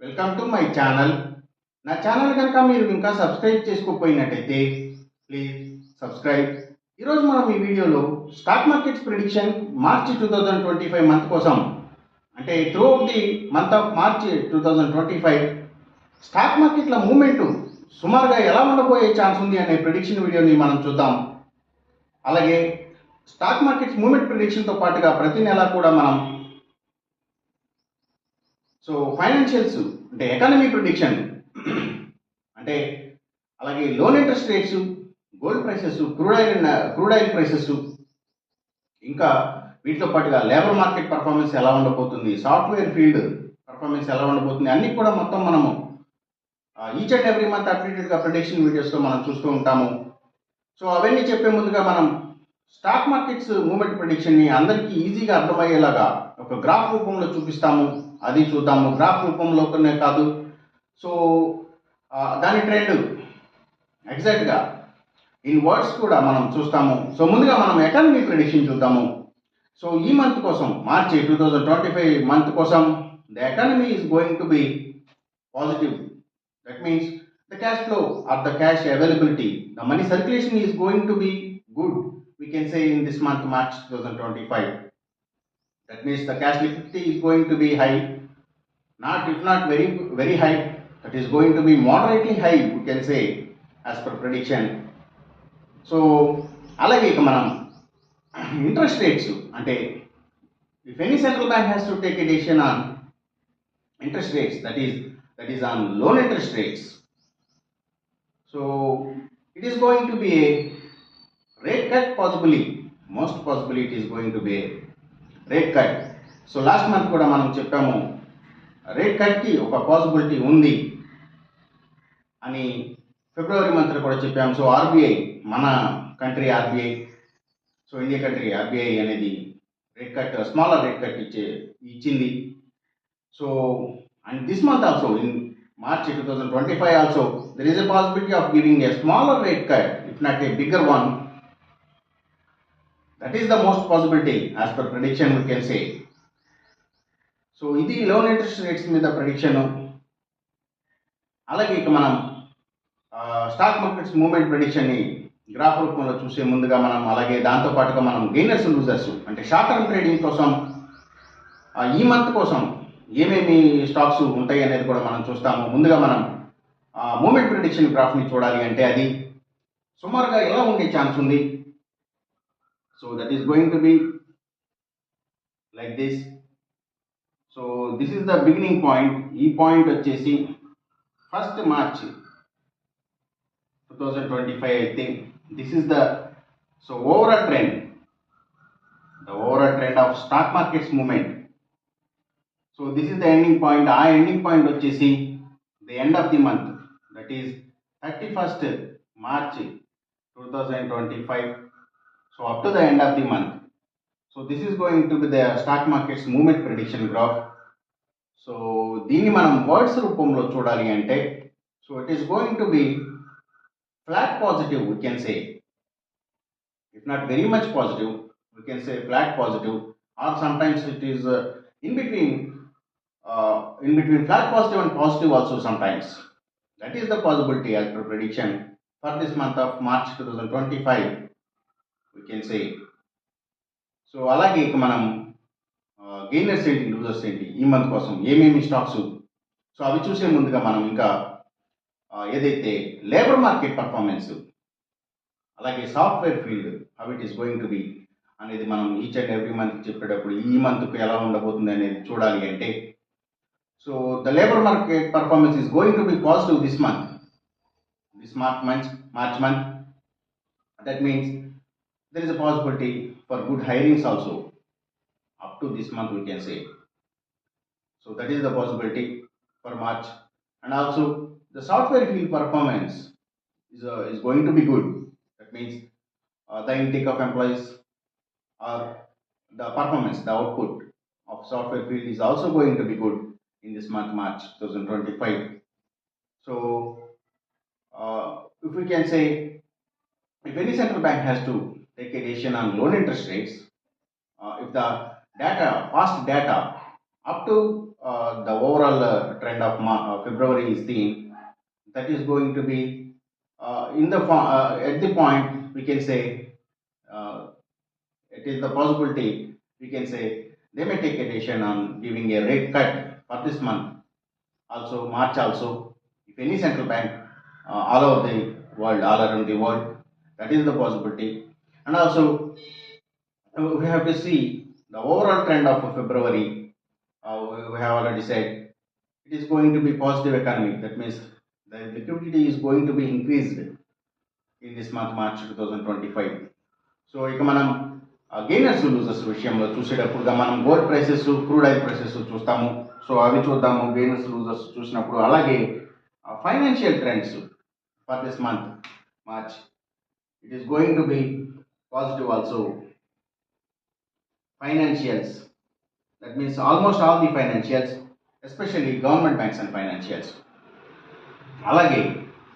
Welcome to my channel. నా channel కనుక మీరు ఇంకా సబ్స్క్రైబ్ చేసుకోకపోయినట్టయితే ప్లీజ్ సబ్స్క్రైబ్. ఈరోజు మనం ఈ వీడియోలో స్టాక్ మార్కెట్స్ ప్రిడిక్షన్ మార్చి 2025 మంత్ కోసం, అంటే through the month of March 2025 stock మార్కెట్ల మూమెంట్ సుమారుగా ఎలా ఉండబోయే ఛాన్స్ ఉంది అనే ప్రిడిక్షన్ వీడియోని మనం చూద్దాం. అలాగే స్టాక్ మార్కెట్స్ మూమెంట్ ప్రిడిక్షన్తో పాటుగా ప్రతి నెల కూడా మనం ఫైనాన్షియల్స్ అంటే ఎకానమీ ప్రిడిక్షన్ అంటే అలాగే loan interest rates, gold prices, crude oil prices, ఇంకా వీటితో పాటుగా లేబర్ మార్కెట్ పర్ఫార్మెన్స్ ఎలా ఉండబోతుంది, సాఫ్ట్వేర్ ఫీల్డ్ పర్ఫార్మెన్స్ ఎలా ఉండబోతుంది, అన్నీ కూడా మొత్తం మనము ఈచ్ అండ్ ఎవ్రీ మంత్ అప్డేటెడ్గా ప్రిడిక్షన్ వీడియోస్లో మనం చూస్తూ ఉంటాము. సో అవన్నీ చెప్పే ముందుగా మనం స్టాక్ మార్కెట్స్ మూమెంట్ ప్రిడిక్షన్ని అందరికీ ఈజీగా అర్థమయ్యేలాగా ఒక గ్రాఫ్ రూపంలో చూపిస్తాము, అది చూద్దాము. గ్రాఫ్ రూపంలోనే కాదు, సో దాని ట్రెండ్ ఎగ్జాక్ట్గా ఇన్ వర్డ్స్ కూడా మనం చూస్తాము. సో ముందుగా మనం ఎకానమీ ప్రిడిక్షన్ చూద్దాము. సో ఈ మంత్ కోసం, మార్చి 2025 మంత్ కోసం, the economy is going to B positive. That means the cash flow are the cash availability, the money circulation is going to B good, we can say, in this month March 2025. That means the cash liquidity is going to be high, not very high, that is going to be moderately high, we can say, as per prediction. So అలాగే ఇక మనం interest rates అంటే if any central bank has to take a decision on interest rates, that is on loan interest rates, so it is going to be a rate cut, most possibly it is going to be a rate cut. So last month కూడా మనం చెప్పాము rate కట్కి ఒక possibility ఉంది అని, ఫిబ్రవరి మంత్లో కూడా చెప్పాము. So RBI, మన country RBI, so India country RBI అనేది rate cut, smaller rate cut ఇచ్చింది. So and this month also, in March 2025 also, there is a possibility of giving a smaller rate cut, if not a bigger one. That is the most possibility as per prediction, we can say. So ఇది loan interest rates మీద prediction. అలాగే ఇక మనం stock markets movement ప్రిడిక్షన్ని graph రూపంలో చూసే ముందుగా మనం, అలాగే దాంతోపాటుగా మనం గెయినర్స్ లూజర్స్ అంటే షార్ట్ టర్మ్ ట్రేడింగ్ కోసం ఈ మంత్ కోసం ఏమేమి స్టాక్స్ ఉంటాయి అనేది కూడా మనం చూస్తాము. ముందుగా మనం మూమెంట్ ప్రిడిక్షన్ గ్రాఫ్ని చూడాలి అంటే అది సుమారుగా ఎలా ఉండే ఛాన్స్ ఉంది. So that is going to be like this. So this is the beginning point. ఈ పాయింట్ వచ్చేసి 1st March 2025 అయితే this is the overall trend, of stock markets moment. So this is the ending point. ఆ ending point వచ్చేసి the end of the month, that is 31st March 2025. So up to the end of the month. So this is going to be the stock markets movement prediction graph. So దీన్ని మనం words రూపంలో చూడాలి అంటే, so it is going to be flat positive, we can say. If not very much positive, we can say flat positive, or sometimes it is in between flat positive and positive also sometimes. That is the possibility as per prediction for this month of March 2025, we can say. So అలాగే ఇక మనం gainers ఏంటి, losers ఏంటి, ఈ month కోసం ఏమేమి stocks, so అవి చూసే ముందుగా మనం ఇంకా ఏదైతే లేబర్ మార్కెట్ పర్ఫార్మెన్స్, అలాగే software field how it is going to B అనేది మనం ఈచ్ అండ్ ఎవ్రీ మంత్ చెప్పేటప్పుడు ఈ మంత్కు ఎలా ఉండబోతుంది అనేది చూడాలి అంటే, so the labour market performance is going to B positive this March month. That means there is a possibility for good hirings also up to this month, we can say. So that is the possibility for March. And also the software field performance is going to be good. That means the intake of employees or the performance, the output of software field is also going to be good in this month March 2025. So if we can say, if any central bank has to take a decision on loan interest rates, if the past data up to the overall trend of February is the that is going to be at the point we can say uh, it is the possibility we can say they may take a decision on giving a rate cut for this month also March also if any central bank all over the world all around the world that is the possibility and also we have to see the overall trend of February. We have already said it is going to be positive economy. That means the liquidity is going to be increased in this month, March 2025. So ఇక మనం gainers losers విషయంలో చూసేటప్పుడుగా మనం gold prices crude oil prices చూస్తాము. So అవి చూద్దాము gainers losers చూసినప్పుడు. అలాగే financial trends for this month March it is going to B positive also. Financials, that means almost all the financials, especially government banks and financials. అలాగే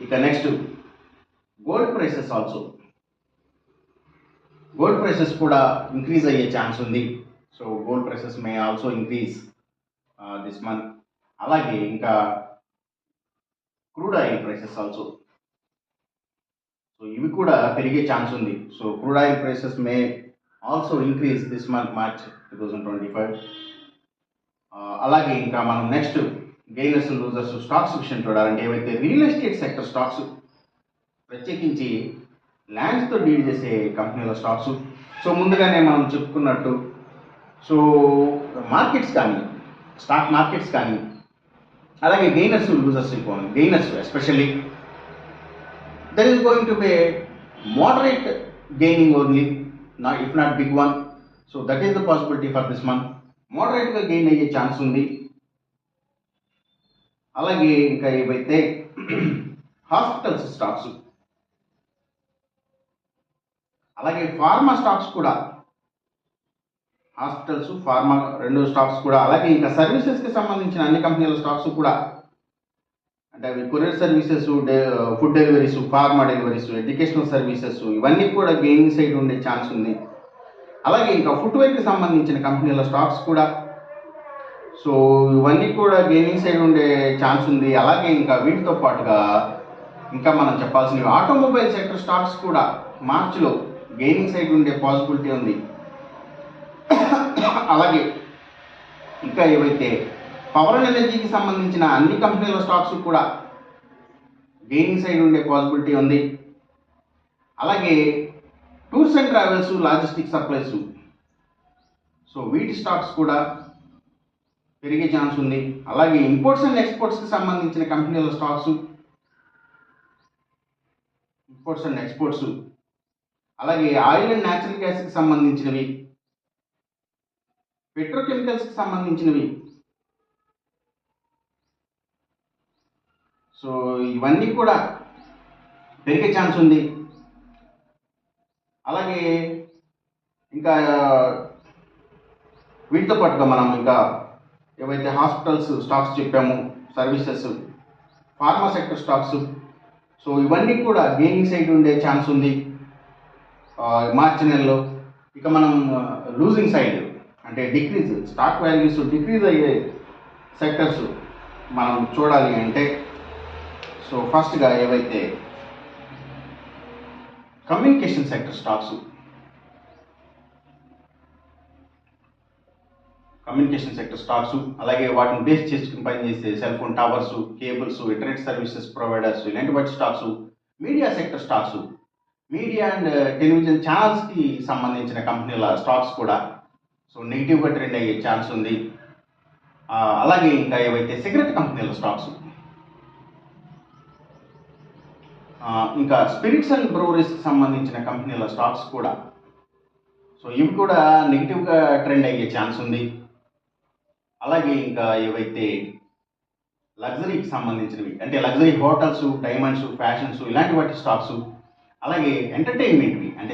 ఇక next gold prices also, gold prices కూడా increase అయ్యే chance ఉంది. So gold prices may also increase this month. అలాగే ఇంకా crude oil prices also, so ఇవి కూడా పెరిగే ఛాన్స్ ఉంది. So crude oil prices may also increase this month March 2025. అలాగే ఇంకా మనం నెక్స్ట్ గెయినర్స్ లూజర్స్ స్టాక్స్ విషయం చూడాలంటే ఏవైతే రియల్ ఎస్టేట్ సెక్టర్ స్టాక్స్, ప్రత్యేకించి ల్యాండ్స్తో డీల్ చేసే కంపెనీల స్టాక్స్. సో ముందుగానే మనం చెప్పుకున్నట్టు సో మార్కెట్స్ కానీ స్టాక్ మార్కెట్స్ కానీ అలాగే gainers losers gainers especially there is going to be moderate gaining only, if not big one. So that is the possibility for this month. Moderate గా gain అయ్యే chance ఉంది. అలాగే ఇంకా ఏవైతే hospitals stocks అలాగే pharma stocks కూడా, hospitals pharma రెండు stocks కూడా, అలాగే ఇంకా సర్వీసెస్కి సంబంధించిన అన్ని కంపెనీల స్టాక్స్ కూడా, అంటే అవి courier services, food deliveries, pharma deliveries, educational services ఇవన్నీ కూడా గెయినింగ్ సైడ్ ఉండే ఛాన్స్ ఉంది. అలాగే ఇంకా ఫుట్వేర్కి సంబంధించిన కంపెనీల స్టాక్స్ కూడా, సో ఇవన్నీ కూడా గెయినింగ్ సైడ్ ఉండే ఛాన్స్ ఉంది. అలాగే ఇంకా వీటితో పాటుగా ఇంకా మనం చెప్పాల్సినవి ఆటోమొబైల్ సెక్టర్ స్టాక్స్ కూడా మార్చిలో గెయినింగ్ సైడ్ ఉండే పాసిబిలిటీ ఉంది. అలాగే ఇంకా ఏవైతే పవర్ అండ్ ఎనర్జీకి సంబంధించిన అన్ని కంపెనీల స్టాక్స్ కూడా గెయినింగ్ సైడ్ ఉండే పాసిబిలిటీ ఉంది. అలాగే tours and travels, logistic supplies, so వీటి స్టాక్స్ కూడా పెరిగే ఛాన్స్ ఉంది. అలాగే ఇంపోర్ట్స్ అండ్ ఎక్స్పోర్ట్స్కి సంబంధించిన కంపెనీల స్టాక్స్, ఇంపోర్ట్స్ అండ్ ఎక్స్పోర్ట్స్, అలాగే ఆయిల్ అండ్ న్యాచురల్ గ్యాస్కి సంబంధించినవి, పెట్రోకెమికల్స్కి సంబంధించినవి, సో ఇవన్నీ కూడా పెరిగే ఛాన్స్ ఉంది. అలాగే ఇంకా వీటితో పాటుగా మనం ఇంకా ఏవైతే హాస్పిటల్స్ స్టాక్స్ చెప్పాము, services, pharma sector stocks, so ఇవన్నీ కూడా గెయినింగ్ సైడ్ ఉండే ఛాన్స్ ఉంది మార్చి నెలలో. ఇక మనం లూజింగ్ సైడ్ అంటే డిక్రీజ్, స్టాక్ వాల్యూస్ డిక్రీజ్ అయ్యే సెక్టర్స్ మనం చూడాలి అంటే సో ఫస్ట్గా ఏవైతే communication sector stocks, communication sector stocks, అలాగే వాటిని బేస్ చేసుకుని పనిచేసే cell phone towers, cables, internet services providers, ఇలాంటి వాటి stocks, media sector stocks, media and television ఛానల్స్కి సంబంధించిన కంపెనీల స్టాక్స్ కూడా సో నెగిటివ్గా ట్రెండ్ అయ్యే ఛాన్స్ ఉంది. అలాగే ఇంకా ఏవైతే సిగరెట్ కంపెనీల స్టాక్స్, ఇంకా స్పిరిట్స్ అండ్ బ్రూవరీస్కి సంబంధించిన కంపెనీల స్టాక్స్ కూడా, సో ఇవి కూడా నెగిటివ్గా ట్రెండ్ అయ్యే ఛాన్స్ ఉంది. అలాగే ఇంకా ఏవైతే లగ్జరీకి సంబంధించినవి అంటే లగ్జరీ హోటల్స్, డైమండ్స్, ఫ్యాషన్స్ ఇలాంటి వాటి స్టాక్స్, అలాగే ఎంటర్టైన్మెంట్వి అంటే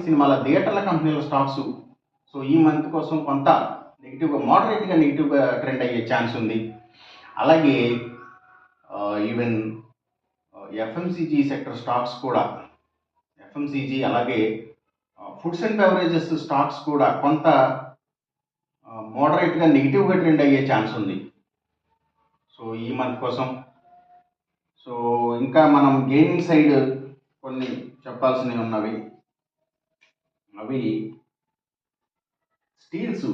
సినిమాల థియేటర్ల కంపెనీల స్టాక్స్, సో ఈ మంత్ కోసం కొంత నెగిటివ్గా మోడరేట్గా నెగిటివ్గా ట్రెండ్ అయ్యే ఛాన్స్ ఉంది. అలాగే ఈవెన్ ఎఫ్ఎంసీజీ సెక్టర్ స్టాక్స్ కూడా, ఎఫ్ఎంసీజీ అలాగే ఫుడ్స్ అండ్ బెవరేజెస్ స్టాక్స్ కూడా కొంత మోడరేట్గా నెగిటివ్గా ట్రెండ్ అయ్యే ఛాన్స్ ఉంది. సో ఈ మంత్ కోసం. సో ఇంకా మనం గెయినింగ్ సైడ్ కొన్ని చెప్పాల్సినవి ఉన్నవి. అవి స్టీల్స్,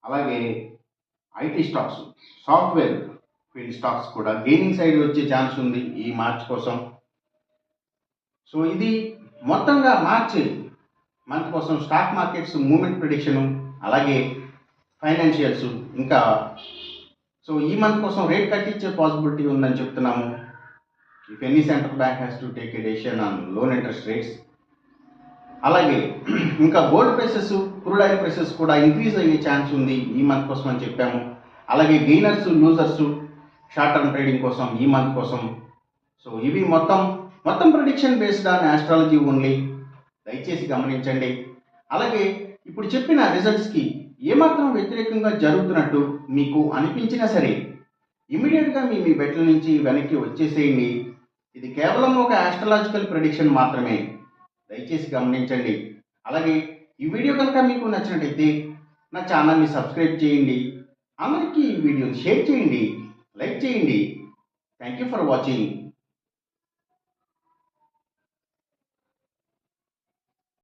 అలాగే IT stocks, software field stocks కూడా గెయినింగ్ సైడ్ వచ్చే ఛాన్స్ ఉంది ఈ మార్చ్ కోసం. సో ఇది మొత్తంగా మార్చ్ మంత్ కోసం స్టాక్ మార్కెట్స్ మూమెంట్ ప్రిడిక్షను, అలాగే ఫైనాన్షియల్స్. ఇంకా సో ఈ మంత్ కోసం రేట్ కట్టించే పాసిబిలిటీ ఉందని చెప్తున్నాము. If any central bank has to take a decision on loan interest rates. అలాగే ఇంకా gold prices, crude oil prices కూడా ఇంక్రీజ్ అయ్యే ఛాన్స్ ఉంది ఈ మంత్ కోసం అని చెప్పాము. అలాగే gainers, losers, short term trading కోసం ఈ మంత్ కోసం. సో ఇవి మొత్తం prediction based on astrology only, దయచేసి గమనించండి. అలాగే ఇప్పుడు చెప్పిన రిజల్ట్స్కి ఏమాత్రం వ్యతిరేకంగా జరుగుతున్నట్టు మీకు అనిపించినా సరే ఇమీడియట్గా మీ బెట్ల నుంచి వెనక్కి వచ్చేసేయండి. ఇది కేవలం ఒక ఆస్ట్రాలజికల్ ప్రిడిక్షన్ మాత్రమే, దయచేసి గమనించండి. అలాగే ఈ వీడియో కనుక మీకు నచ్చినట్టయితే నా ఛానల్ని సబ్స్క్రైబ్ చేయండి, అందరికీ ఈ వీడియోని షేర్ చేయండి, లైక్ చేయండి. Thank you for watching.